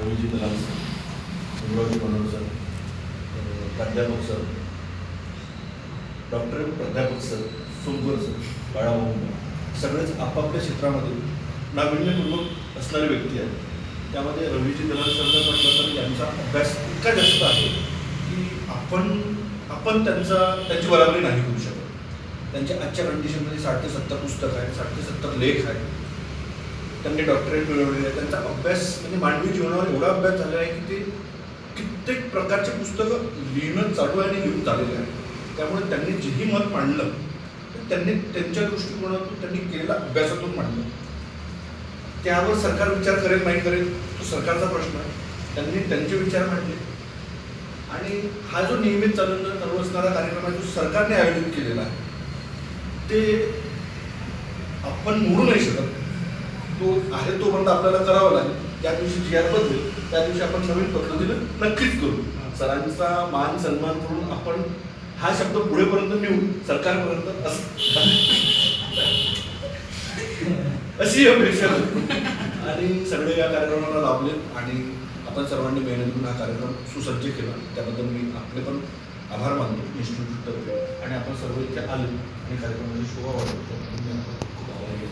रवीजी दलाल sir, उमरावजी Manohar sir, प्राध्यापक sir, doctor प्राध्यापक सर, सोमकर सर, बाळाभाऊ, सगळेच आपापल्या क्षेत्रामध्ये नाविन्यपूर्वक असणारे व्यक्ती आहेत. त्यामध्ये रवीजी दलाल सरला म्हटलं तर यांचा अभ्यास इतका जास्त आहे की आपण त्यांची बराबरी नाही करू शकत. त्यांच्या आजच्या कंडिशनमध्ये 60 ते 70 पुस्तकं आहेत, 60 ते 70 लेख आहेत. त्यांनी डॉक्टरेट मिळवलेले आहे. त्यांचा अभ्यास म्हणजे मानवी जीवनावर एवढा अभ्यास झालेला आहे की ते कित्येक प्रकारचे पुस्तकं लिहिणं चालू आहे आणि लिहून झालेलं आहे. त्यामुळे त्यांनी जेही मत मांडलं त्यांनी त्यांच्या दृष्टिकोनातून त्यांनी केलेल्या अभ्यासातून मांडलं. त्यावर सरकार विचार करेल नाही करेल तो सरकारचा प्रश्न आहे. त्यांनी त्यांचे विचार मांडले आणि हा जो नियमित चालू असणारा कार्यक्रम आहे जो सरकारने आयोजित केलेला आहे ते आपण मोडू नाही शकत. तो आहे तोपर्यंत आपल्याला करावा लागेल. ज्या दिवशी जी आर बदलेल त्या दिवशी आपण नवीन पद्धतीनं नक्कीच करू. सरांचा मान सन्मान करून आपण हा शब्द पुढेपर्यंत नेऊ सरकारपर्यंत अशी अपेक्षा आणि सगळे या कार्यक्रमाला लाभलेत आणि आपण सर्वांनी मेहनत करून हा कार्यक्रम सुसज्ज केला. त्याबद्दल मी आपले पण आभार मानतो इन्स्टिट्यूटतर्फे आणि आपण सर्व इथे आले आणि कार्यक्रमाची शोभा वाढवतो. खूप आभार.